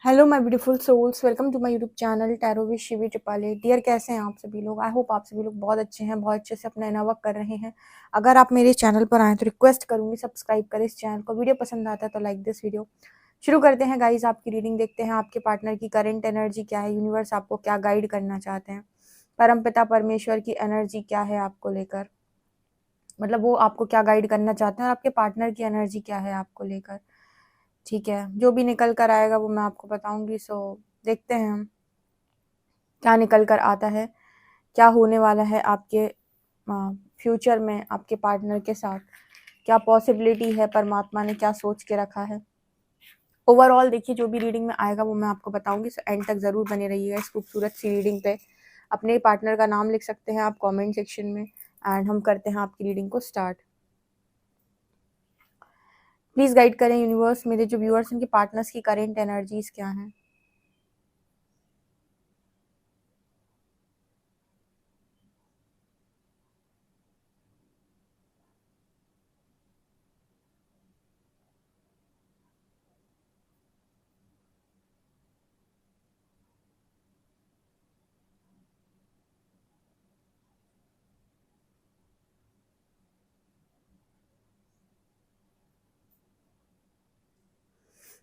Hello my beautiful souls, welcome to my YouTube channel tarot with Shivi Tripale. Dear, कैसे हैं आप सभी लोग? आई होप आप सभी लोग बहुत अच्छे हैं, बहुत अच्छे से अपना इनर वर्क कर रहे हैं। अगर आप मेरे चैनल पर आए तो रिक्वेस्ट करूंगी सब्सक्राइब करें इस चैनल को। वीडियो पसंद आता है तो लाइक दिस वीडियो। शुरू करते हैं गाइज आपकी रीडिंग। देखते हैं आपके पार्टनर की करंट एनर्जी क्या है, यूनिवर्स आपको क्या गाइड करना चाहते हैं, परमपिता परमेश्वर की एनर्जी क्या है आपको लेकर, मतलब वो आपको क्या गाइड करना चाहते हैं और आपके पार्टनर की एनर्जी क्या है आपको लेकर। ठीक है, जो भी निकल कर आएगा वो मैं आपको बताऊंगी। सो देखते हैं हम क्या निकल कर आता है, क्या होने वाला है आपके फ्यूचर में आपके पार्टनर के साथ, क्या पॉसिबिलिटी है, परमात्मा ने क्या सोच के रखा है। ओवरऑल देखिए, जो भी रीडिंग में आएगा वो मैं आपको बताऊंगी। सो एंड तक ज़रूर बने रहिएगा इस खूबसूरत सी रीडिंग पे। अपने पार्टनर का नाम लिख सकते हैं आप कमेंट सेक्शन में, एंड हम करते हैं आपकी रीडिंग को स्टार्ट। प्लीज़ गाइड करें यूनिवर्स, मेरे जो व्यूअर्स उनके पार्टनर्स की करेंट एनर्जीज क्या हैं।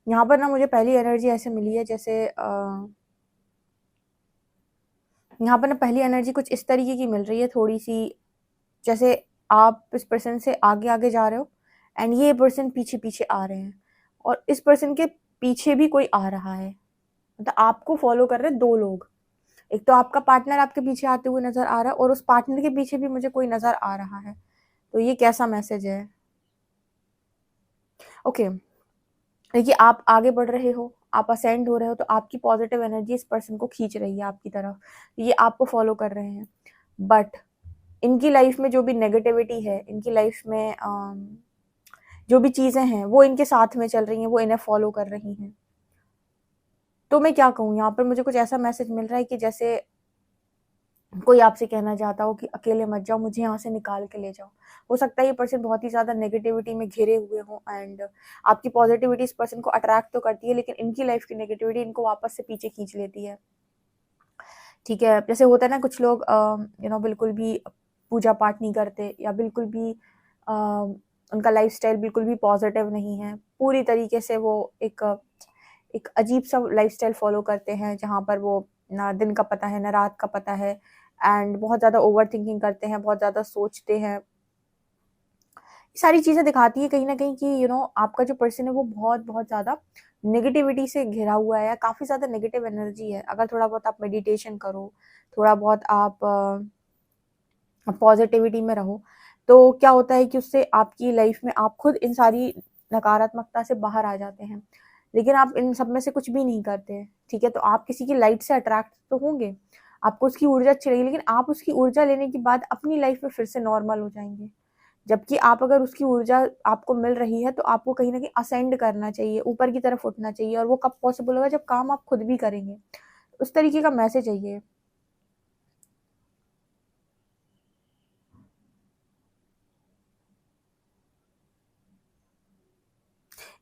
यहाँ पर ना मुझे पहली एनर्जी ऐसे मिली है जैसे यहाँ पर ना पहली एनर्जी कुछ इस तरीके की मिल रही है, थोड़ी सी जैसे आप इस पर्सन से आगे आगे जा रहे हो एंड ये पर्सन पीछे पीछे आ रहे हैं, और इस पर्सन के पीछे भी कोई आ रहा है। मतलब आपको फॉलो कर रहे हैं दो लोग। एक तो आपका पार्टनर आपके पीछे आते हुए नजर आ रहा है और उस पार्टनर के पीछे भी मुझे कोई नजर आ रहा है। तो ये कैसा मैसेज है? ओके, देखिए आप आगे बढ़ रहे हो, आप असेंड हो रहे हो, तो आपकी पॉजिटिव एनर्जी इस पर्सन को खींच रही है आपकी तरफ। ये आपको फॉलो कर रहे हैं, बट इनकी लाइफ में जो भी नेगेटिविटी है, इनकी लाइफ में जो भी चीजें हैं वो इनके साथ में चल रही हैं, वो इन्हें फॉलो कर रही हैं। तो मैं क्या कहूँ, यहाँ पर मुझे कुछ ऐसा मैसेज मिल रहा है कि जैसे कोई आपसे कहना चाहता हो कि अकेले मत जाओ, मुझे यहाँ से निकाल के ले जाओ। हो सकता है ये पर्सन बहुत ही ज्यादा नेगेटिविटी में घिरे हुए हो, एंड आपकी पॉजिटिविटी इस पर्सन को अट्रैक्ट तो करती है, लेकिन इनकी लाइफ की नेगेटिविटी इनको वापस से पीछे खींच लेती है। ठीक है, जैसे होता है ना, कुछ लोग बिल्कुल भी पूजा पाठ नहीं करते, या बिल्कुल भी उनका लाइफस्टाइल बिल्कुल भी पॉजिटिव नहीं है, पूरी तरीके से वो एक एक अजीब सा लाइफस्टाइल फॉलो करते हैं, जहाँ पर वो ना दिन का पता है ना रात का पता है, एंड बहुत ज़्यादा ओवर थिंकिंग करते हैं, बहुत ज़्यादा सोचते हैं। सारी चीज़ें दिखाती है कहीं ना कहीं कि आपका जो पर्सन है वो बहुत बहुत ज़्यादा नेगेटिविटी से घिरा हुआ है, काफ़ी ज़्यादा नेगेटिव एनर्जी है। अगर थोड़ा बहुत आप मेडिटेशन करो, थोड़ा बहुत आप पॉजिटिविटी में रहो, तो क्या होता है कि उससे आपकी लाइफ में आप खुद इन सारी नकारात्मकता से बाहर आ जाते हैं। लेकिन आप इन सब में से कुछ भी नहीं करते हैं, ठीक है, तो आप किसी की लाइट से अट्रैक्ट तो होंगे, आपको उसकी ऊर्जा अच्छी लगेगी, लेकिन आप उसकी ऊर्जा लेने के बाद अपनी लाइफ में फिर से नॉर्मल हो जाएंगे। जबकि आप अगर उसकी ऊर्जा आपको मिल रही है तो आपको कहीं ना कहीं असेंड करना चाहिए, ऊपर की तरफ उठना चाहिए, और वो कब पॉसिबल होगा? जब काम आप खुद भी करेंगे। उस तरीके का मैसेज है ये।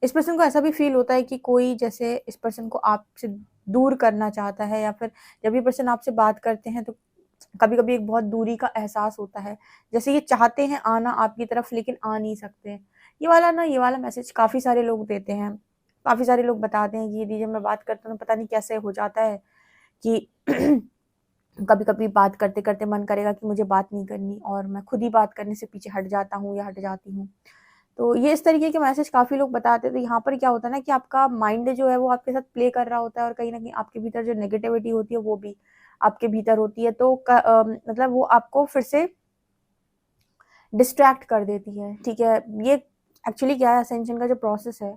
इस पर्सन को ऐसा भी फील होता है कि कोई जैसे इस पर्सन को आपसे दूर करना चाहता है, या फिर जब ये पर्सन आपसे बात करते हैं तो कभी कभी एक बहुत दूरी का एहसास होता है, जैसे ये चाहते हैं आना आपकी तरफ लेकिन आ नहीं सकते। ये वाला मैसेज काफ़ी सारे लोग देते हैं, काफ़ी सारे लोग बताते हैं कि ये दीजिए मैं बात करता हूँ, पता नहीं कैसे हो जाता है कि कभी कभी बात करते करते मन करेगा कि मुझे बात नहीं करनी, और मैं खुद ही बात करने से पीछे हट जाता हूँ या हट जाती हूँ। तो ये इस तरीके के मैसेज काफ़ी लोग बताते हैं। तो यहाँ पर क्या होता है ना कि आपका माइंड जो है वो आपके साथ प्ले कर रहा होता है, और कहीं ना कहीं आपके भीतर जो नेगेटिविटी होती है वो भी आपके भीतर होती है। तो मतलब वो आपको फिर से डिस्ट्रैक्ट कर देती है। ठीक है, ये एक्चुअली क्या है, असेंशन का जो प्रोसेस है,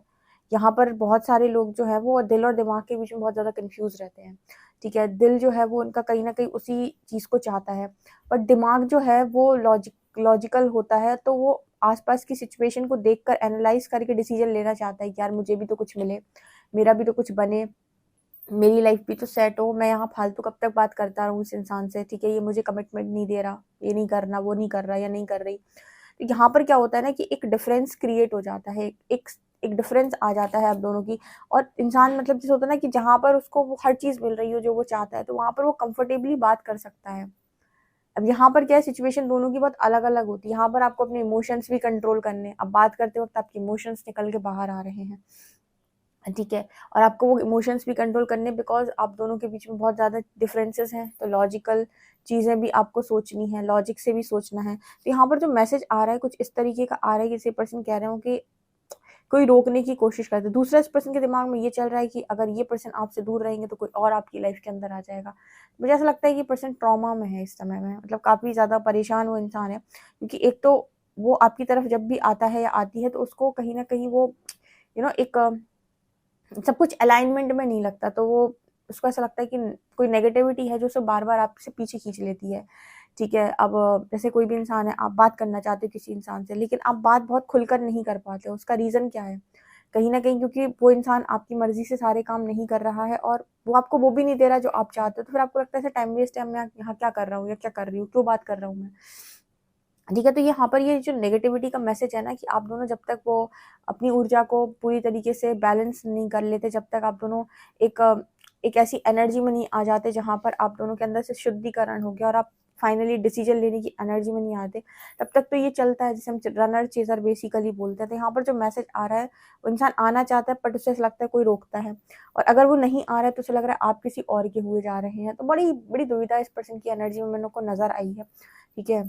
यहाँ पर बहुत सारे लोग जो है वो दिल और दिमाग के बीच में बहुत ज़्यादा कंफ्यूज रहते हैं। ठीक है, दिल जो है वो उनका कहीं ना कहीं उसी चीज़ को चाहता है, बट दिमाग जो है वो लॉजिकल होता है, तो वो आसपास की सिचुएशन को देखकर एनालाइज करके डिसीजन लेना चाहता है कि यार मुझे भी तो कुछ मिले, मेरा भी तो कुछ बने, मेरी लाइफ भी तो सेट हो, मैं यहाँ फालतू कब तक बात करता रहूँ इस इंसान से। ठीक है, ये मुझे कमिटमेंट नहीं दे रहा, ये नहीं करना, वो नहीं कर रहा या नहीं कर रही। तो यहाँ पर क्या होता है ना कि एक डिफरेंस क्रिएट हो जाता है, एक एक डिफरेंस आ जाता है आप दोनों की। और इंसान मतलब जैसे होता है ना कि जहाँ पर उसको वो हर चीज़ मिल रही हो जो वो चाहता है, तो वहाँ पर वो कंफर्टेबली बात कर सकता है। अब यहाँ पर क्या है, सिचुएशन दोनों की बहुत अलग-अलग होती है। यहाँ पर आपको अपने इमोशंस भी कंट्रोल करने हैं। अब बात करते वक़्त आपके इमोशंस निकल के बाहर आ रहे हैं, ठीक है? और आपको वो इमोशंस भी कंट्रोल करने, बिकॉज़ आप दोनों के बीच में बहुत ज़्यादा डिफरेंसेस हैं, तो लॉजिकल चीज़ें भी आपको सोचनी है, लॉजिक से भी सोचना है। तो यहाँ पर जो मैसेज आ रहा है कुछ इस तरीके का आ रहा है, किसी पर्सन कह रहे हो कि कोई रोकने की कोशिश करता है। दूसरा इस पर्सन के दिमाग में ये चल रहा है कि अगर ये पर्सन आपसे दूर रहेंगे तो कोई और आपकी लाइफ के अंदर आ जाएगा। मुझे ऐसा लगता है कि ये पर्सन ट्रॉमा में है इस समय में, मतलब काफ़ी ज़्यादा परेशान वो इंसान है, क्योंकि एक तो वो आपकी तरफ जब भी आता है या आती है तो उसको कहीं न कहीं वो एक सब कुछ अलाइनमेंट में नहीं लगता, तो वो उसको ऐसा लगता है कि कोई नेगेटिविटी है जो उसे बार-बार आपसे पीछे खींच लेती है, ठीक है? अब जैसे कोई भी इंसान है, आप बात करना चाहते हो किसी इंसान से, लेकिन आप बात बहुत खुलकर नहीं कर पाते हो, उसका रीज़न क्या है? कहीं न कहीं क्योंकि वो इंसान आपकी मर्ज़ी से सारे काम नहीं कर रहा है और वो आपको वो भी नहीं दे रहा जो आप चाहते हो, तो फिर आपको लगता है ऐसा टाइम वेस्ट है, मैं यहाँ क्या कर रहा हूँ या क्या कर रही हूँ, क्यों बात कर रहा हूँ मैं? ठीक है, तो यहाँ पर ये जो नेगेटिविटी का मैसेज है ना कि आप दोनों जब तक वो अपनी ऊर्जा को पूरी तरीके से बैलेंस नहीं कर लेते, जब तक आप दोनों एक एक ऐसी एनर्जी में नहीं आ जाते जहाँ पर आप दोनों के अंदर से शुद्धिकरण हो गया और आप फाइनली डिसीजन लेने की एनर्जी में नहीं आते, तब तक तो ये चलता है, जिसे हम रनर चेजर बेसिकली बोलते हैं। तो यहाँ पर जो मैसेज आ रहा है, वो इंसान आना चाहता है बट उसे ऐसा लगता है कोई रोकता है, और अगर वो नहीं आ रहा है तो उसे लग रहा है आप किसी और के हुए जा रहे हैं। तो बड़ी बड़ी दुविधा इस पर्सन की एनर्जी में मेरे को नज़र आई है, ठीक है?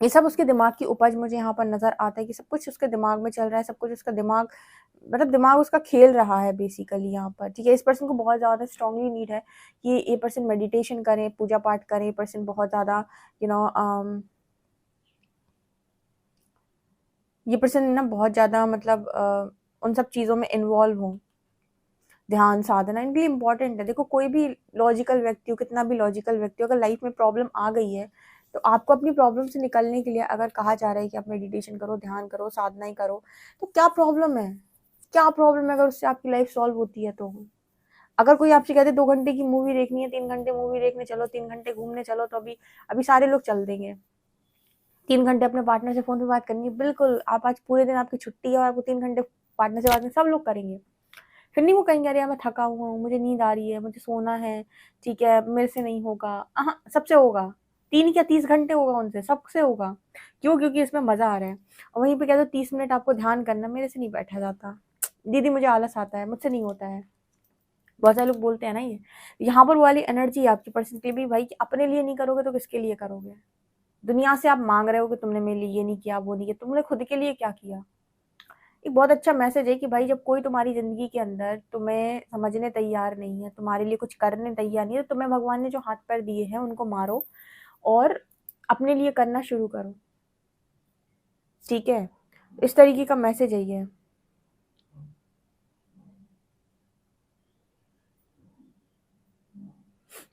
ये सब उसके दिमाग की उपज मुझे यहाँ पर नज़र आता है कि सब कुछ उसके दिमाग में चल रहा है, सब कुछ उसका दिमाग, मतलब दिमाग उसका खेल रहा है बेसिकली यहाँ पर, ठीक है? इस पर्सन को बहुत ज़्यादा स्ट्रांगली नीड है कि ये पर्सन मेडिटेशन करे, पूजा पाठ करे, ये पर्सन बहुत ज़्यादा यू नो ये पर्सन ना बहुत ज़्यादा मतलब उन सब चीज़ों में इन्वॉल्व हो। ध्यान साधना इनके लिए इम्पोर्टेंट है। देखो कोई भी लॉजिकल व्यक्ति हो, कितना भी लॉजिकल व्यक्ति हो, अगर लाइफ में प्रॉब्लम आ गई है, तो आपको अपनी प्रॉब्लम से निकलने के लिए अगर कहा जा रहा है कि आप मेडिटेशन करो, ध्यान करो, साधना ही करो, तो क्या प्रॉब्लम है? क्या प्रॉब्लम है अगर उससे आपकी लाइफ सॉल्व होती है तो? अगर कोई आपसे कहते 2 घंटे की मूवी देखनी है, 3 घंटे मूवी देखने चलो, 3 घंटे घूमने चलो, तो अभी अभी सारे लोग चल देंगे। 3 घंटे अपने पार्टनर से फ़ोन पे बात करनी है, बिल्कुल, आप आज पूरे दिन आपकी छुट्टी है और आपको 3 घंटे पार्टनर से बात करनी, सब लोग करेंगे। फिर नहीं वो कहेंगे अरे यार मैं थका हुआ हूँ, मुझे नींद आ रही है, मुझे सोना है, ठीक है, मेरे से नहीं होगा। सबसे होगा। 3 क्या 30 घंटे होगा उनसे, सबसे होगा। क्यों? क्योंकि इसमें मज़ा आ रहा है। और वहीं पे कह दो 30 मिनट आपको ध्यान करना, मेरे से नहीं बैठा जाता। दीदी मुझे आलस आता है, मुझसे नहीं होता है। बहुत सारे लोग बोलते हैं ना ये। यहाँ पर वो वाली एनर्जी है आपकी पर्सन की भी, भाई कि अपने लिए नहीं करोगे तो किसके लिए करोगे? दुनिया से आप माँग रहे हो कि तुमने मेरे लिए ये नहीं किया, वो नहीं किया, तुमने खुद के लिए क्या किया? एक बहुत अच्छा मैसेज है कि भाई जब कोई तुम्हारी ज़िंदगी के अंदर तुम्हें समझने तैयार नहीं है, तुम्हारे लिए कुछ करने तैयार नहीं है, तो तुम्हें भगवान ने जो हाथ-पैर दिए हैं उनको मारो और अपने लिए करना शुरू करो, ठीक है? इस तरीके का मैसेज है ये।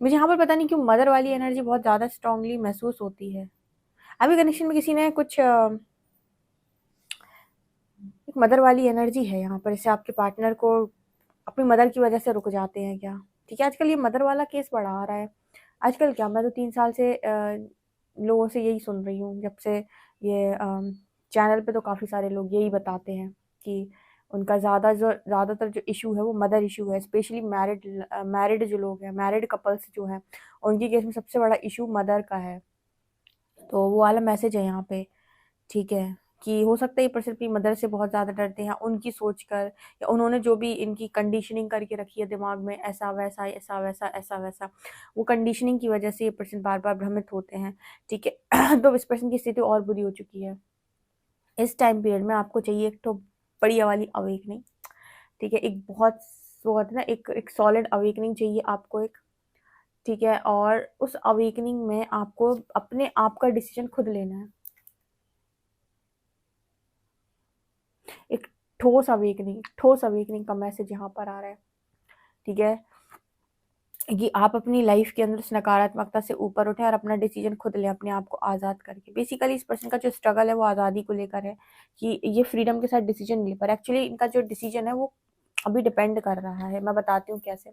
मुझे यहाँ पर पता नहीं क्यों मदर वाली एनर्जी बहुत ज़्यादा स्ट्रांगली महसूस होती है। अभी कनेक्शन में किसी ने कुछ एक मदर वाली एनर्जी है यहाँ पर, जैसे आपके पार्टनर को अपनी मदर की वजह से रुक जाते हैं क्या? ठीक है, आजकल ये मदर वाला केस बड़ा आ रहा है। आजकल क्या, मैं तो 3 साल से लोगों से यही सुन रही हूँ, जब से ये चैनल पे तो काफ़ी सारे लोग यही बताते हैं कि उनका ज़्यादातर जो इश्यू है वो मदर इश्यू है, स्पेशली मैरिड जो लोग हैं, मैरिड कपल्स जो हैं, उनके केस में सबसे बड़ा इश्यू मदर का है। तो वो वाला मैसेज है यहाँ पे, ठीक है? कि हो सकता है ये पर्सन अपनी मदर से बहुत ज़्यादा डरते हैं, उनकी सोच कर, या उन्होंने जो भी इनकी कंडीशनिंग करके रखी है दिमाग में, ऐसा-वैसा, ऐसा-वैसा, ऐसा-वैसा, वो कंडीशनिंग की वजह से ये पर्सन बार-बार भ्रमित होते हैं, ठीक है? तो इस पर्सन की स्थिति और बुरी हो चुकी है। इस टाइम पीरियड में आपको चाहिए एक तो बढ़िया वाली अवेकनिंग, ठीक है? एक बहुत वो होता है ना, एक एक सॉलिड अवेकनिंग चाहिए आपको एक, ठीक है? और उस अवेकनिंग में आपको अपने आप का डिसीज़न खुद लेना है। एक ठोस अवेकनिंग का मैसेज यहाँ पर आ रहा है, ठीक है? कि आप अपनी लाइफ के अंदर उस नकारात्मकता से ऊपर उठें और अपना डिसीजन खुद लें, अपने आप को आज़ाद करके। बेसिकली इस पर्सन का जो स्ट्रगल है वो आज़ादी को लेकर है कि ये फ्रीडम के साथ डिसीजन नहीं ले पा रहे। एक्चुअली इनका जो डिसीजन है वो अभी डिपेंड कर रहा है। मैं बताती हूँ कैसे।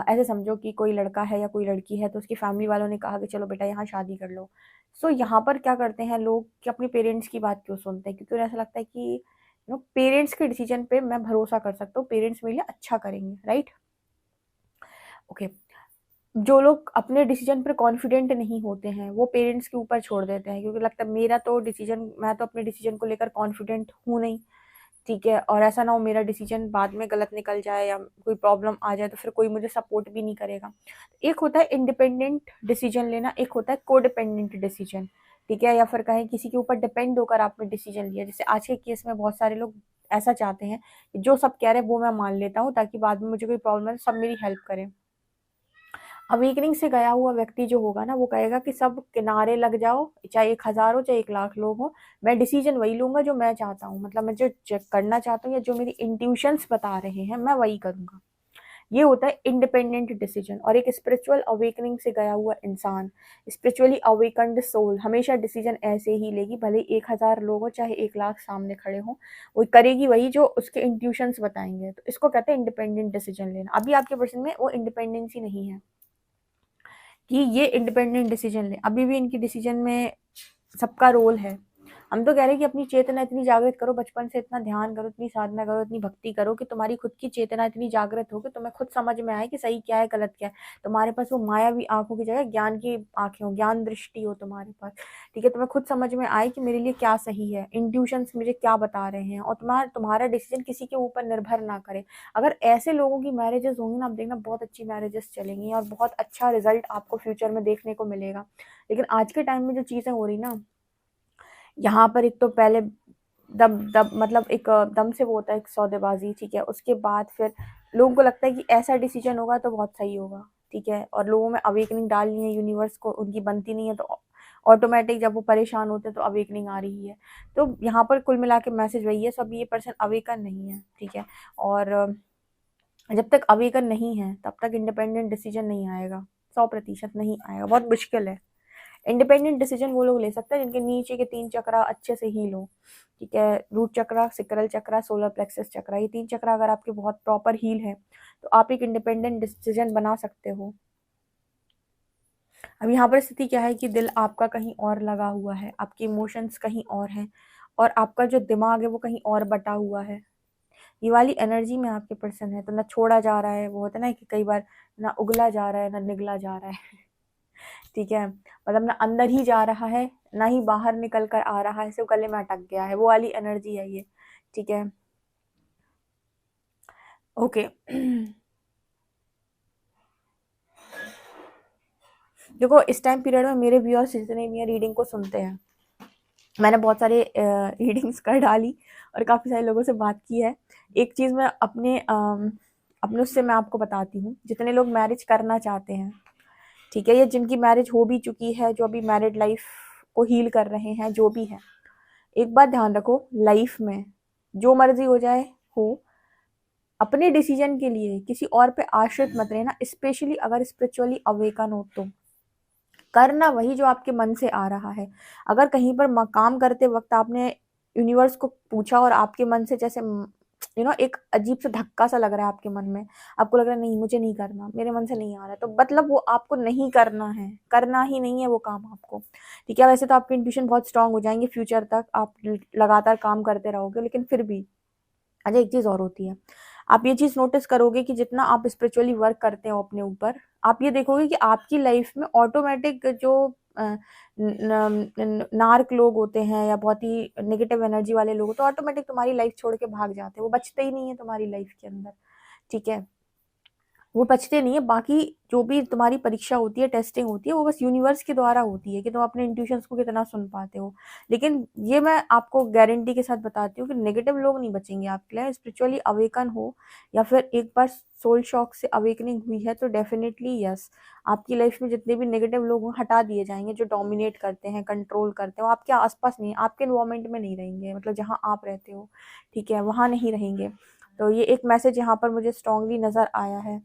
ऐसे समझो कि कोई लड़का है या कोई लड़की है, तो उसकी फैमिली वालों ने कहा कि चलो बेटा यहाँ शादी कर लो। सो यहाँ पर क्या करते हैं लोग कि अपने पेरेंट्स की बात क्यों सुनते हैं? क्योंकि उन्हें ऐसा लगता है कि पेरेंट्स के डिसीजन पे मैं भरोसा कर सकता हूँ, पेरेंट्स मेरे लिए अच्छा करेंगे, राइट? ओके। जो लोग अपने डिसीजन पर कॉन्फिडेंट नहीं होते हैं वो पेरेंट्स के ऊपर छोड़ देते हैं, क्योंकि लगता है मेरा तो डिसीजन, मैं तो अपने डिसीजन को लेकर कॉन्फिडेंट हूँ नहीं, ठीक है, और ऐसा ना हो मेरा डिसीजन बाद में गलत निकल जाए या कोई प्रॉब्लम आ जाए तो फिर कोई मुझे सपोर्ट भी नहीं करेगा। एक होता है इंडिपेंडेंट डिसीजन लेना, एक होता है कोडिपेंडेंट डिसीजन, ठीक है, या फिर कहें किसी के ऊपर डिपेंड होकर आपने डिसीजन लिया। जैसे आज के केस में बहुत सारे लोग ऐसा चाहते हैं कि जो सब कह रहे हैं वो मैं मान लेता हूँ ताकि बाद में मुझे कोई प्रॉब्लम है सब मेरी हेल्प करें। अवेकनिंग से गया हुआ व्यक्ति जो होगा ना वो कहेगा कि सब किनारे लग जाओ, चाहे 1,000 हो चाहे 1,00,000 लोग हो, मैं डिसीजन वही लूंगा जो मैं चाहता हूँ, मतलब मैं जो करना चाहता हूँ या जो मेरी इंट्यूशंस बता रहे हैं मैं वही करूंगा। ये होता है इंडिपेंडेंट डिसीजन। और एक स्पिरिचुअल अवेकनिंग से गया हुआ इंसान, स्पिरिचुअली अवेकन्ड सोल हमेशा डिसीजन ऐसे ही लेगी, भले 1,000 लोग हो चाहे 1,00,000 सामने खड़े हो, वो करेगी वही जो उसके इंट्यूशंस बताएंगे। तो इसको कहते हैं इंडिपेंडेंट डिसीजन लेना। अभी आपके पर्सन में वो इंडिपेंडेंसी नहीं है कि ये इंडिपेंडेंट डिसीजन ले, अभी भी इनकी डिसीजन में सबका रोल है। हम तो कह रहे हैं कि अपनी चेतना इतनी जागृत करो, बचपन से इतना ध्यान करो, इतनी साधना करो, इतनी भक्ति करो कि तुम्हारी खुद की चेतना इतनी जागृत हो कि तुम्हें खुद समझ में आए कि सही क्या है गलत क्या है। तुम्हारे पास वो मायावी आंखों की जगह ज्ञान की आंखें हो, ज्ञान दृष्टि हो तुम्हारे पास, ठीक है, तुम्हें खुद समझ में आए कि मेरे लिए क्या सही है, इंट्यूशंस मुझे क्या बता रहे हैं, और तुम्हारा डिसीजन किसी के ऊपर निर्भर ना करे। अगर ऐसे लोगों की मैरिजेस होंगी ना, आप देखना बहुत अच्छी मैरिजेस चलेंगी और बहुत अच्छा रिजल्ट आपको फ्यूचर में देखने को मिलेगा। लेकिन आज के टाइम में जो चीजें हो रही ना, यहाँ पर एक तो पहले दब दब मतलब एक दम से वो होता है एक सौदेबाजी, ठीक है, उसके बाद फिर लोगों को लगता है कि ऐसा डिसीजन होगा तो बहुत सही होगा, ठीक है, और लोगों में अवेकनिंग डालनी है, यूनिवर्स को उनकी बनती नहीं है, तो ऑटोमेटिक जब वो परेशान होते हैं तो अवेकनिंग आ रही है। तो यहाँ पर कुल मिला के मैसेज वही है, सब ये पर्सन अवेकन नहीं है, ठीक है, और जब तक अवेकन नहीं है तब तक इंडिपेंडेंट डिसीजन नहीं आएगा, 100% नहीं आएगा, बहुत मुश्किल है। इंडिपेंडेंट डिसीजन वो लोग ले सकते हैं जिनके नीचे के 3 चक्रा अच्छे से हील हो, ठीक है, रूट चक्रा, सिक्रल चक्रा, सोलर प्लेक्सस चक्रा, ये 3 चक्रा अगर आपके बहुत प्रॉपर हील है तो आप एक इंडिपेंडेंट डिसीजन बना सकते हो। अब यहाँ पर स्थिति क्या है कि दिल आपका कहीं और लगा हुआ है, आपके इमोशंस कहीं और हैं, और आपका जो दिमाग है वो कहीं और बटा हुआ है। ये वाली एनर्जी में आपके पर्सन है, तो ना छोड़ा जा रहा है, वो होता है ना कि कई बार ना उगला जा रहा है ना निगला जा रहा है ठीक है, मतलब ना अंदर ही जा रहा है ना ही बाहर निकल कर आ रहा है, सिर्फ गले में अटक गया है, वो वाली एनर्जी है ये, ठीक है, ओके देखो इस टाइम पीरियड में मेरे व्यूअर्स जितने भी रीडिंग को सुनते हैं, मैंने बहुत सारे रीडिंग्स कर डाली और काफ़ी सारे लोगों से बात की है। एक चीज़ मैं अपने उससे मैं आपको बताती हूँ, जितने लोग मैरिज करना चाहते हैं, ठीक है, या जिनकी मैरिज हो भी चुकी है, जो अभी मैरिड लाइफ को हील कर रहे हैं, जो भी है, एक बात ध्यान रखो, लाइफ में जो मर्जी हो जाए हो, अपने डिसीजन के लिए किसी और पे आश्रित मत रहना, स्पेशली अगर स्पिरिचुअली अवेकन हो तो करना वही जो आपके मन से आ रहा है। अगर कहीं पर काम करते वक्त आपने यूनिवर्स को पूछा और आपके मन से जैसे एक अजीब सा धक्का सा लग रहा है आपके मन में, आपको लग रहा है नहीं मुझे नहीं करना, मेरे मन से नहीं आ रहा है, तो मतलब वो आपको नहीं करना है, करना ही नहीं है वो काम आपको, ठीक है। वैसे तो आपके इंट्यूशन बहुत स्ट्रांग हो जाएंगे फ्यूचर तक, आप लगातार काम करते रहोगे, लेकिन फिर भी अच्छा एक चीज और होती है, आप ये चीज नोटिस करोगे कि जितना आप स्पिरिचुअली वर्क करते हो अपने ऊपर, आप ये देखोगे कि आपकी लाइफ में ऑटोमेटिक जो नार्क लोग होते हैं या बहुत ही नेगेटिव एनर्जी वाले लोग, तो ऑटोमेटिक तुम्हारी लाइफ छोड़ के भाग जाते हैं, वो बचते ही नहीं है तुम्हारी लाइफ के अंदर, ठीक है, वो बचते नहीं है। बाकी जो भी तुम्हारी परीक्षा होती है, टेस्टिंग होती है, वो बस यूनिवर्स के द्वारा होती है कि तुम अपने इंट्यूशंस को कितना सुन पाते हो। लेकिन ये मैं आपको गारंटी के साथ बताती हूँ कि नेगेटिव लोग नहीं बचेंगे आपके लिए। स्पिरिचुअली अवेकन हो या फिर एक बार सोल शॉक से अवेकनिंग हुई है तो डेफिनेटली यस, आपकी लाइफ में जितने भी नेगेटिव लोग हटा दिए जाएंगे, जो डोमिनेट करते हैं, कंट्रोल करते हैं, वो आपके आसपास नहीं, आपके इन्वायरमेंट में नहीं रहेंगे, मतलब जहाँ आप रहते हो, ठीक है, वहाँ नहीं रहेंगे। तो ये एक मैसेज यहाँ पर मुझे स्ट्रांगली नजर आया है।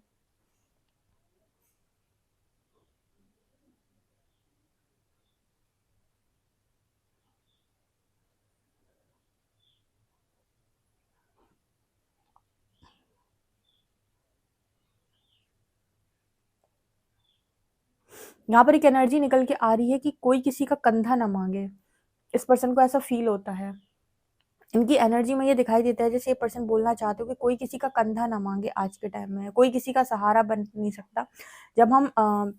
यहाँ पर एक एनर्जी निकल के आ रही है कि कोई किसी का कंधा ना मांगे, इस पर्सन को ऐसा फील होता है, इनकी एनर्जी में ये दिखाई देता है जैसे ये पर्सन बोलना चाहते हो कि कोई किसी का कंधा ना मांगे आज के टाइम में, कोई किसी का सहारा बन नहीं सकता। जब हम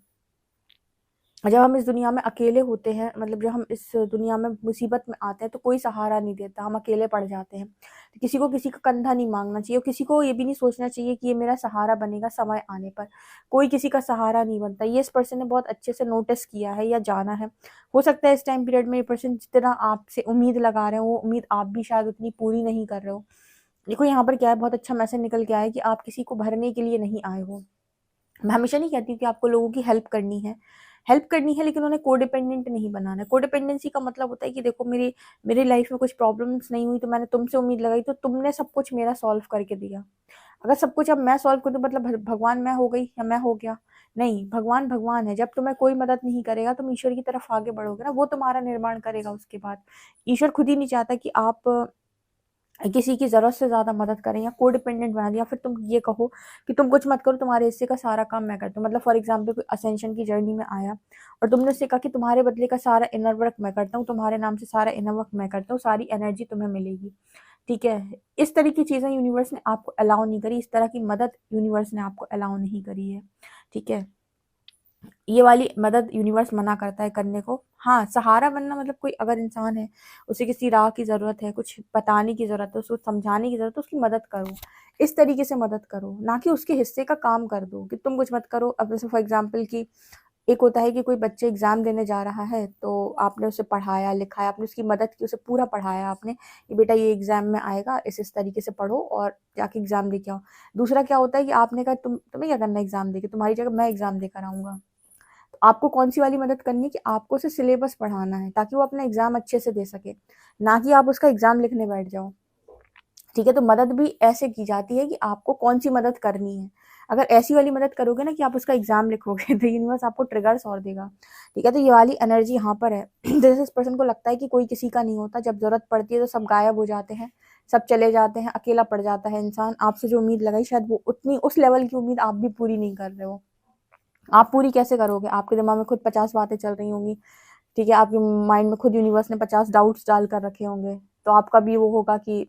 जब हम इस दुनिया में अकेले होते हैं, मतलब जब हम इस दुनिया में मुसीबत में आते हैं तो कोई सहारा नहीं देता, हम अकेले पड़ जाते हैं। तो किसी को किसी का कंधा नहीं मांगना चाहिए और किसी को ये भी नहीं सोचना चाहिए कि ये मेरा सहारा बनेगा समय आने पर। कोई किसी का सहारा नहीं बनता, ये इस पर्सन ने बहुत अच्छे से नोटिस किया है या जाना है। हो सकता है इस टाइम पीरियड में ये पर्सन जितना आपसे उम्मीद लगा रहे हो वो उम्मीद आप भी शायद उतनी पूरी नहीं कर रहे हो। देखो यहाँ पर क्या है, बहुत अच्छा मैसेज निकल के आया है कि आप किसी को भरने के लिए नहीं आए हो। मैं हमेशा नहीं कहती हूँ कि आपको लोगों की हेल्प करनी है, लेकिन उन्हें कोडिपेंडेंट नहीं बनाना है। कोडिपेंडेंसी का मतलब होता है कि देखो मेरी लाइफ में कुछ प्रॉब्लम्स नहीं हुई तो मैंने तुमसे उम्मीद लगाई तो तुमने सब कुछ मेरा सॉल्व करके दिया। अगर सब कुछ अब मैं सॉल्व कर दूं मतलब भगवान मैं हो गई या मैं हो गया? नहीं, भगवान भगवान है। जब तुम्हें कोई मदद नहीं करेगा तुम ईश्वर की तरफ आगे बढ़ोगे ना, वो तुम्हारा निर्माण करेगा उसके बाद। ईश्वर खुद ही नहीं चाहता कि आप किसी की ज़रूरत से ज़्यादा मदद करें या कोडिपेंडेंट बना दिया, फिर तुम ये कहो कि तुम कुछ मत करो, तुम्हारे हिस्से का सारा काम मैं करता हूँ। मतलब फॉर एग्जाम्पल कोई असेंशन की जर्नी में आया और तुमने उससे कहा कि तुम्हारे बदले का सारा इनर वर्क मैं करता हूँ, तुम्हारे नाम से सारा इनर वर्क मैं करता हूँ, सारी एनर्जी तुम्हें मिलेगी। ठीक है, इस तरह की चीज़ें यूनिवर्स ने आपको अलाउ नहीं करी, इस तरह की मदद यूनिवर्स ने आपको अलाउ नहीं करी है। ठीक है, ये वाली मदद यूनिवर्स मना करता है करने को। हाँ, सहारा बनना मतलब कोई अगर इंसान है, उसे किसी राह की ज़रूरत है, कुछ बताने की ज़रूरत है, उसको समझाने की ज़रूरत है, उसकी मदद करो। इस तरीके से मदद करो, ना कि उसके हिस्से का काम कर दो कि तुम कुछ मत करो। अब जैसे फॉर एग्जाम्पल कि एक होता है कि कोई बच्चे एग्ज़ाम देने जा रहा है, तो आपने उसे पढ़ाया, लिखाया, आपने उसकी मदद की, उसे पूरा पढ़ाया आपने कि बेटा ये एग्ज़ाम में आएगा, इस तरीके से पढ़ो और जाके एग्ज़ाम दे के आओ। दूसरा क्या होता है कि आपने कहा तुम्हें क्या करना है एग्ज़ाम दे के, तुम्हारी जगह मैं एग्ज़ाम देकर आऊँगा। तो आपको कौन-सी वाली मदद करनी है कि आपको उसे सिलेबस पढ़ाना है ताकि वो अपना एग्ज़ाम अच्छे से दे सके, ना कि आप उसका एग्ज़ाम लिखने बैठ जाओ। ठीक है, तो मदद भी ऐसे की जाती है कि आपको कौन-सी मदद करनी है। अगर ऐसी वाली मदद करोगे ना कि आप उसका एग्ज़ाम लिखोगे तो यूनिवर्स आपको ट्रिगर्स और देगा। ठीक है, तो ये वाली एनर्जी यहाँ पर है। जैसे इस पर्सन को लगता है कि कोई किसी का नहीं होता, जब ज़रूरत पड़ती है तो सब गायब हो जाते हैं, सब चले जाते हैं, अकेला पड़ जाता है इंसान। आपसे जो उम्मीद लगाई शायद वो उतनी उस लेवल की उम्मीद आप भी पूरी नहीं कर रहे हो। आप पूरी कैसे करोगे? आपके दिमाग में खुद 50 बातें चल रही होंगी, ठीक है? आपके माइंड में खुद यूनिवर्स ने 50 डाउट्स डाल कर रखे होंगे, तो आपका भी वो होगा कि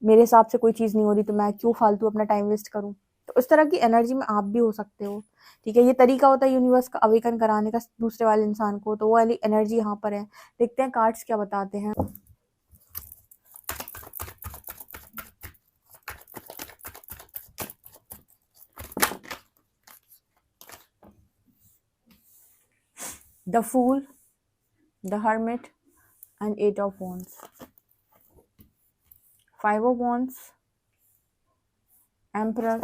मेरे हिसाब से कोई चीज़ नहीं हो रही, तो मैं क्यों फालतू अपना टाइम वेस्ट करूँ? तो उस तरह की एनर्जी में आप भी हो सकते हो, ठीक है? ये तरीका होता है यूनिवर्स का अवेकन कराने का दूसरे वाले इंसान को, तो वो वाली एनर्जी यहाँ पर है। देखते हैं कार्ड्स क्या बताते हैं। The fool, the hermit and 8 of wands, 5 of wands, emperor,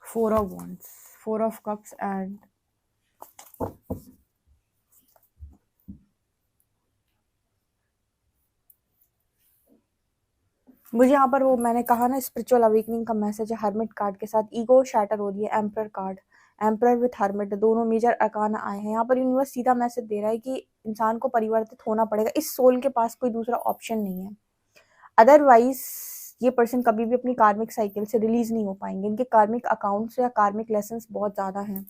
4 of wands, 4 of cups and मुझे यहाँ पर वो मैंने कहा ना स्पिरिचुअल अवेकनिंग का मैसेज है हर्मिट कार्ड के साथ, ईगो शैटर हो रही है। Emperor card, emperor with hermit, दोनों मेजर अरकाना आए हैं। यहाँ पर यूनिवर्स सीधा मैसेज दे रहा है कि इंसान को परिवर्तित होना पड़ेगा, इस सोल के पास कोई दूसरा ऑप्शन नहीं है। अदरवाइज ये पर्सन कभी भी अपनी कार्मिक साइकिल से रिलीज नहीं हो पाएंगे। इनके कार्मिक अकाउंट्स या कार्मिक लेसन्स बहुत ज़्यादा हैं।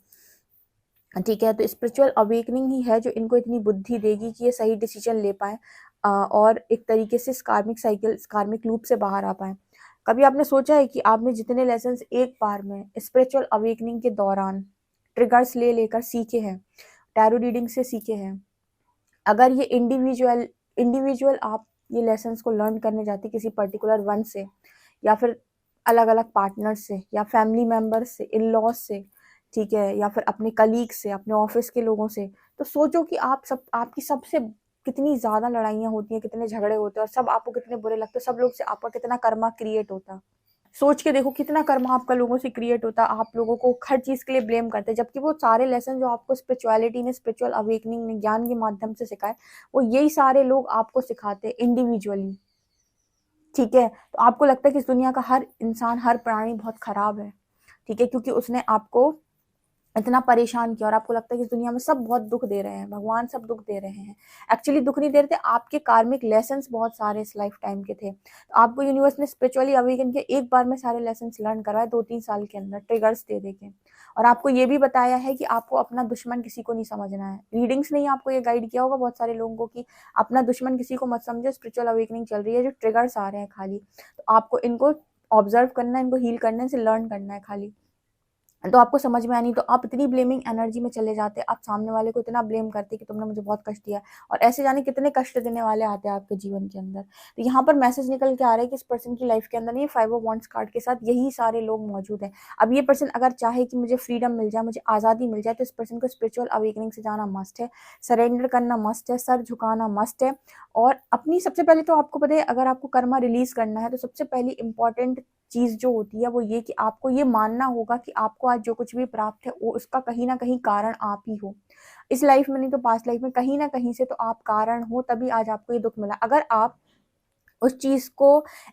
ठीक है, तो स्पिरिचुअल अवेकनिंग ही है जो इनको इतनी बुद्धि देगी कि ये सही डिसीजन ले पाए और एक तरीके से इस कार्मिक साइकिल, इस कार्मिक लूप से बाहर आ पाए। कभी आपने सोचा है कि आपने जितने लेसन्स एक बार में स्पिरिचुअल अवेकनिंग के दौरान ट्रिगर्स ले लेकर सीखे हैं, टैरो रीडिंग से सीखे हैं, अगर ये इंडिविजुअल आप ये लेसन्स को लर्न करने जाते किसी पर्टिकुलर वन से या फिर अलग अलग पार्टनर से या फैमिली मेम्बर्स से, इन लॉज से, ठीक है, या फिर अपने कलीग से, अपने ऑफिस के लोगों से, तो सोचो कि आपकी सबसे कितनी ज़्यादा लड़ाइयाँ होती हैं, कितने झगड़े होते हैं और सब आपको कितने बुरे लगते हैं, सब लोग से आपका कितना कर्मा क्रिएट होता। सोच के देखो कितना कर्मा आपका लोगों से क्रिएट होता। आप लोगों को हर चीज़ के लिए ब्लेम करते हैं, जबकि वो सारे लेसन जो आपको स्पिरिचुअलिटी ने, स्पिरिचुअल अवेकनिंग ने ज्ञान के माध्यम से सिखाए, वो यही सारे लोग आपको सिखाते हैं इंडिविजुअली। ठीक है, तो आपको लगता है कि इस दुनिया का हर इंसान, हर प्राणी बहुत खराब है, ठीक है, क्योंकि उसने आपको इतना परेशान किया और आपको लगता है कि इस दुनिया में सब बहुत दुख दे रहे हैं, भगवान सब दुख दे रहे हैं। एक्चुअली दुख नहीं दे रहे थे, आपके कार्मिक लेसन्स बहुत सारे इस लाइफ टाइम के थे। तो आपको यूनिवर्स ने स्पिरिचुअली अवेकन के एक बार में सारे लेसन्स लर्न करवाए 2-3 साल के अंदर, ट्रिगर्स दे के। और आपको ये भी बताया है कि आपको अपना दुश्मन किसी को नहीं समझना है। रीडिंग्स ने ही आपको ये गाइड किया होगा बहुत सारे लोगों को कि अपना दुश्मन किसी को मत समझो, स्पिरिचुअल अवेकनिंग चल रही है, जो ट्रिगर्स आ रहे हैं खाली, तो आपको इनको ऑब्जर्व करना है, इनको हील करने से लर्न करना है खाली। तो आपको समझ में आनी, तो आप इतनी ब्लेमिंग एनर्जी में चले जाते, आप सामने वाले को इतना ब्लेम करते कि तुमने मुझे बहुत कष्ट दिया, और ऐसे जाने कितने कष्ट देने वाले आते हैं आपके जीवन के अंदर। तो यहाँ पर मैसेज निकल के आ रहा है कि इस पर्सन की लाइफ के अंदर ये 5 ऑफ वांड्स कार्ड के साथ यही सारे लोग मौजूद हैं। अब ये पर्सन अगर चाहे कि मुझे फ्रीडम मिल जाए, मुझे आज़ादी मिल जाए, तो इस पर्सन को स्पिरिचुअल अवेकनिंग से जाना मस्ट है, सरेंडर करना मस्ट है, सर झुकाना मस्ट है। और अपनी सबसे पहले तो आपको पता है, अगर आपको कर्मा रिलीज करना है तो सबसे पहली इंपॉर्टेंट चीज जो होती है वो ये कि आपको ये मानना होगा कि आपको आज जो कुछ भी प्राप्त है वो उसका कहीं ना कहीं कारण आप ही हो। इस लाइफ में नहीं तो पास्ट लाइफ में कहीं ना कहीं से तो आप कारण हो, तभी आज आपको ये दुख मिला। अगर आप उस चीज को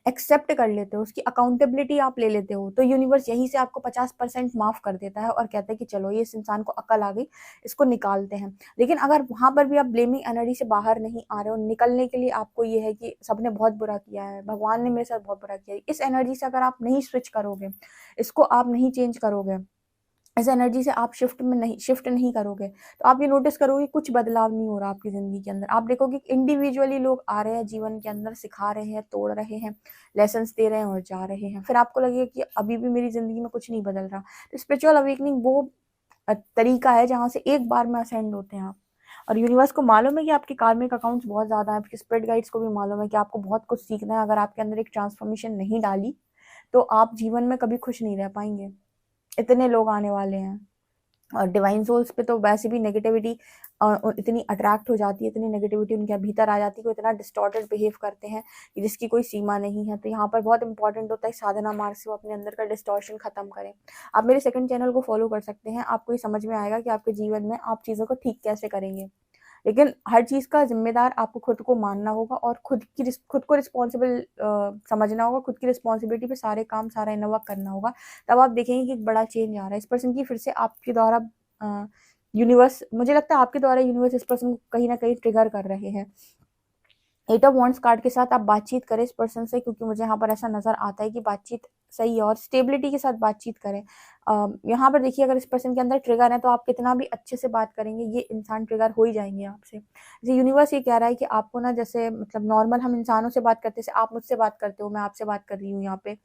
एक्सेप्ट कर लेते हो, उसकी अकाउंटेबिलिटी आप ले लेते हो, तो यूनिवर्स यहीं से आपको 50% माफ कर देता है और कहता है कि चलो ये इस इंसान को अकल आ गई, इसको निकालते हैं। लेकिन अगर वहां पर भी आप ब्लेमिंग एनर्जी से बाहर नहीं आ रहे हो, निकलने के लिए आपको ये है कि सबने बहुत बुरा किया है, भगवान ने मेरे साथ बहुत बुरा किया है, इस एनर्जी से अगर आप नहीं स्विच करोगे, इसको आप नहीं चेंज करोगे, इस एनर्जी से आप शिफ्ट नहीं करोगे, तो आप ये नोटिस करोगे कुछ बदलाव नहीं हो रहा आपकी जिंदगी के अंदर। आप देखोगे इंडिविजुअली लोग आ रहे हैं जीवन के अंदर, सिखा रहे हैं, तोड़ रहे हैं, लेसन्स दे रहे हैं और जा रहे हैं, फिर आपको लगेगा कि अभी भी मेरी जिंदगी में कुछ नहीं बदल रहा। तो स्पिरिचुअल अवेकनिंग वो तरीका है जहां से एक बार में असेंड होते हैं आप। और यूनिवर्स को मालूम है कि आपके कार्मिक अकाउंट्स बहुत ज्यादा है, आपके स्पिरिट गाइड्स को भी मालूम है कि आपको बहुत कुछ सीखना है। अगर आपके अंदर एक ट्रांसफॉर्मेशन नहीं डाली तो आप जीवन में कभी खुश नहीं रह पाएंगे। इतने लोग आने वाले हैं, और डिवाइन सोल्स पे तो वैसे भी नेगेटिविटी इतनी अट्रैक्ट हो जाती है, इतनी नेगेटिविटी उनके भीतर आ जाती है, वो इतना डिस्टॉर्टेड बिहेव करते हैं कि जिसकी कोई सीमा नहीं है। तो यहाँ पर बहुत इंपॉर्टेंट होता है साधना मार्ग से वो अपने अंदर का डिस्टॉर्शन खत्म करें। आप मेरे सेकंड चैनल को फॉलो कर सकते हैं, आपको ये समझ में आएगा कि आपके जीवन में आप चीज़ों को ठीक कैसे करेंगे। लेकिन हर चीज का जिम्मेदार आपको खुद को मानना होगा और खुद को रिस्पॉन्सिबल समझना होगा, खुद की रिस्पॉन्सिबिलिटी पे सारे काम, सारा इनवर्क करना होगा। तब आप देखेंगे कि एक बड़ा चेंज आ रहा है। इस पर्सन की फिर से आपके द्वारा यूनिवर्स, मुझे लगता है आपके द्वारा यूनिवर्स इस पर्सन को कहीं ना कहीं ट्रिगर कर रहे हैं। 8 ऑफ वांड्स कार्ड के साथ आप बातचीत करें इस पर्सन से, क्योंकि मुझे यहाँ पर ऐसा नजर आता है कि बातचीत सही है और स्टेबिलिटी के साथ बातचीत करें। यहाँ पर देखिए, अगर इस पर्सन के अंदर ट्रिगर है तो आप कितना भी अच्छे से बात करेंगे, ये इंसान ट्रिगर हो ही जाएंगे आपसे। जैसे यूनिवर्स ये कह रहा है कि आपको ना, जैसे मतलब नॉर्मल हम इंसानों से बात करते, जैसे आप मुझसे बात करते हो, मैं आपसे बात कर रही हूँ यहाँ पे,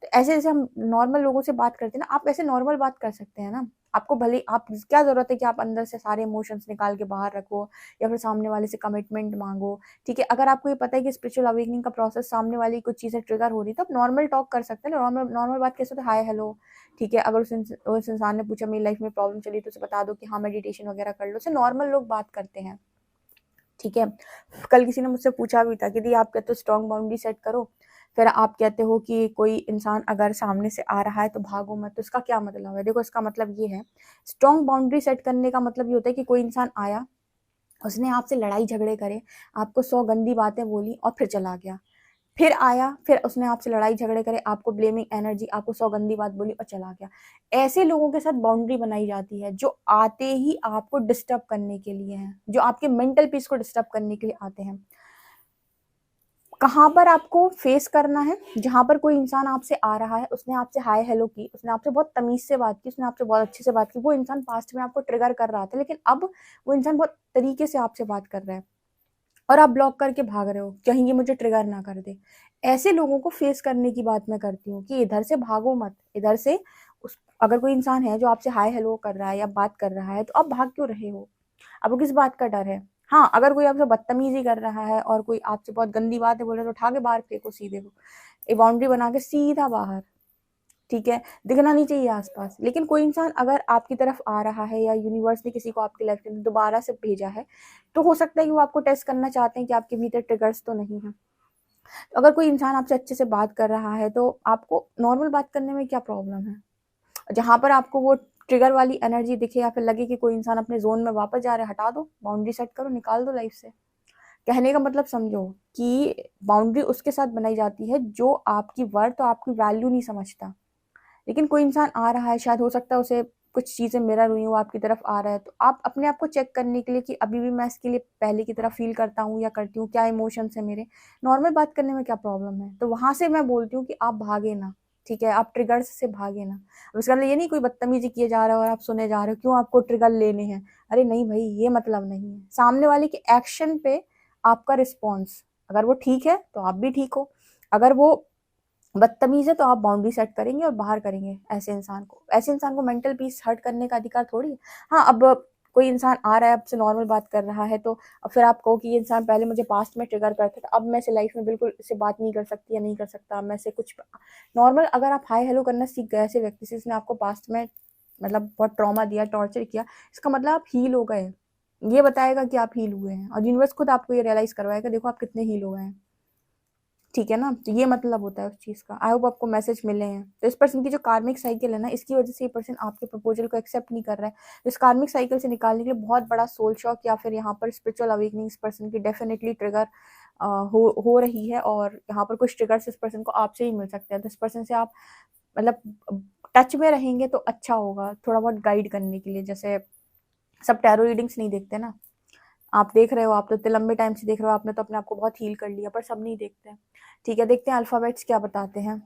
तो ऐसे जैसे हम नॉर्मल लोगों से बात करते हैं ना, आप ऐसे नॉर्मल बात कर सकते हैं ना। आपको भले, आप क्या जरूरत है कि आप अंदर से सारे इमोशंस निकाल के बाहर रखो या फिर सामने वाले से कमिटमेंट मांगो। ठीक है, अगर आपको ये पता है कि स्पिरिचुअल अवेकनिंग का प्रोसेस सामने वाली कुछ चीजें ट्रिगर हो रही, तो आप नॉर्मल टॉक कर सकते हैं। नॉर्मल नॉर्मल बात कैसे होती है, हाय हेलो, ठीक है। अगर उस इंसान ने पूछा मेरी लाइफ में प्रॉब्लम चली, तो उसे बता दो कि हाँ मेडिटेशन वगैरह कर लो, उसे नॉर्मल लोग बात करते हैं। ठीक है, कल किसी ने मुझसे पूछा भी था कि दी आप कहते हो स्ट्रॉन्ग बाउंड्री सेट करो, फिर आप कहते हो कि कोई इंसान अगर सामने से आ रहा है तो भागो मत, तो इसका क्या मतलब है? देखो, इसका मतलब ये है, स्ट्रॉन्ग बाउंड्री सेट करने का मतलब ये होता है कि कोई इंसान आया, उसने आपसे लड़ाई झगड़े करे, आपको 100 गंदी बातें बोली और फिर चला गया। फिर आया, फिर उसने आपसे लड़ाई झगड़े करे, आपको ब्लेमिंग एनर्जी, आपको 100 गंदी बात बोली और चला गया। ऐसे लोगों के साथ बाउंड्री बनाई जाती है जो आते ही आपको डिस्टर्ब करने के लिए हैं, जो आपके मेंटल पीस को डिस्टर्ब करने के लिए आते हैं। कहाँ पर आपको फेस करना है? जहां पर कोई इंसान आपसे आ रहा है, उसने आपसे हाय हेलो की, उसने आपसे बहुत तमीज से बात की, उसने आपसे बहुत अच्छे से बात की, वो इंसान पास्ट में आपको ट्रिगर कर रहा था, लेकिन अब वो इंसान बहुत तरीके से आपसे बात कर रहा है और आप ब्लॉक करके भाग रहे हो, कहीं ये मुझे ट्रिगर ना कर दे। ऐसे लोगों को फेस करने की बात मैं करती हूँ कि इधर से भागो मत, इधर से अगर कोई इंसान है जो आपसे हाय हेलो कर रहा है या बात कर रहा है, तो आप भाग क्यों रहे हो? आपको किस बात का डर है? हाँ, अगर कोई आपसे बदतमीजी कर रहा है और कोई आपसे बहुत गंदी बातें बोल रहा है, तो उठा के बाहर फेंको सीधे को, एक बाउंड्री बना के सीधा बाहर। ठीक है, दिखना नहीं चाहिए आसपास। लेकिन कोई इंसान अगर आपकी तरफ आ रहा है या यूनिवर्स ने किसी को आपकी लाइफ के अंदर दोबारा से भेजा है, तो हो सकता है कि वो आपको टेस्ट करना चाहते हैं कि आपके भीतर ट्रिगर्स तो नहीं है। तो अगर कोई इंसान आपसे अच्छे से बात कर रहा है, तो आपको नॉर्मल बात करने में क्या प्रॉब्लम है? जहां पर आपको वो ट्रिगर वाली एनर्जी दिखे या फिर लगे कि कोई इंसान अपने जोन में वापस जा रहा है, हटा दो, बाउंड्री सेट करो, निकाल दो लाइफ से। कहने का मतलब समझो कि बाउंड्री उसके साथ बनाई जाती है जो आपकी वर्थ और आपकी वैल्यू नहीं समझता। लेकिन कोई इंसान आ रहा है, शायद हो सकता है उसे कुछ चीज़ें मिरर हुई हैं वो आपकी तरफ आ रहा है, तो आप अपने आप को चेक करने के लिए कि अभी भी मैं इसके लिए पहले की तरह फील करता हूँ या करती हूँ, क्या इमोशंस है मेरे, नॉर्मल बात करने में क्या प्रॉब्लम है। तो वहाँ से मैं बोलती हूँ कि आप भागे ना, ठीक है, आप ट्रिगर्स से भागे ना। अब इसका मतलब ये नहीं कोई बदतमीजी किए जा रहा है और आप सुने जा रहे हो, क्यों आपको ट्रिगर लेने हैं, अरे नहीं भाई, ये मतलब नहीं है। सामने वाले के एक्शन पे आपका रिस्पॉन्स, अगर वो ठीक है तो आप भी ठीक हो, अगर वो बदतमीज है तो आप बाउंड्री सेट करेंगे और बाहर करेंगे ऐसे इंसान को मेंटल पीस हर्ट करने का अधिकार थोड़ी है। हाँ, अब कोई इंसान आ रहा है आपसे नॉर्मल बात कर रहा है, तो अब फिर आप कहो कि ये इंसान पहले मुझे पास्ट में ट्रिगर करता था, अब मैं इसे लाइफ में बिल्कुल इससे बात नहीं कर सकती या नहीं कर सकता, मैं से कुछ नॉर्मल, अगर आप हाय हेलो करना सीख गए ऐसे व्यक्ति से जिसने आपको पास्ट में मतलब बहुत ट्रॉमा दिया, टॉर्चर किया, इसका मतलब आप हील हो गए। ये बताएगा कि आप हील हुए हैं, और यूनिवर्स खुद आपको ये रियलाइज करवाएगा, देखो आप कितने हील हो गए हैं, ठीक है ना। तो ये मतलब होता है उस चीज़ का। आई होप आपको मैसेज मिले हैं। तो इस पर्सन की जो कार्मिक साइकिल है ना, इसकी वजह से ये पर्सन आपके प्रपोजल को एक्सेप्ट नहीं कर रहा है। तो इस कार्मिक साइकिल से निकालने के लिए बहुत बड़ा सोल शॉक या फिर यहाँ पर स्पिरिचुअल अवेकनिंग इस पर्सन की डेफिनेटली ट्रिगर हो रही है, और यहाँ पर कुछ ट्रिगर्स इस पर्सन को आपसे ही मिल सकते हैं। तो इस पर्सन से आप मतलब टच में रहेंगे तो अच्छा होगा, थोड़ा बहुत गाइड करने के लिए। जैसे सब टैरो रीडिंग्स नहीं देखते ना, आप देख रहे हो, आप तो इतने लंबे टाइम से देख रहे हो, आपने तो अपने आप को बहुत हील कर लिया, पर सब नहीं देखते हैं। ठीक है, देखते हैं अल्फाबेट्स क्या बताते हैं।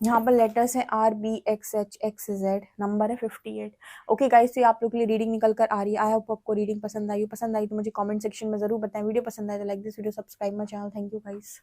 यहाँ पर लेटर्स हैं RBXHXZ, नंबर है 58। ओके गाइस, तो आप लोग के लिए रीडिंग निकल कर आ रही है। आई होप आपको रीडिंग पसंद आई तो मुझे कमेंट सेक्शन में जरूर बताएं। वीडियो पसंद आए तो like this video, subscribe my channel. Thank you guys.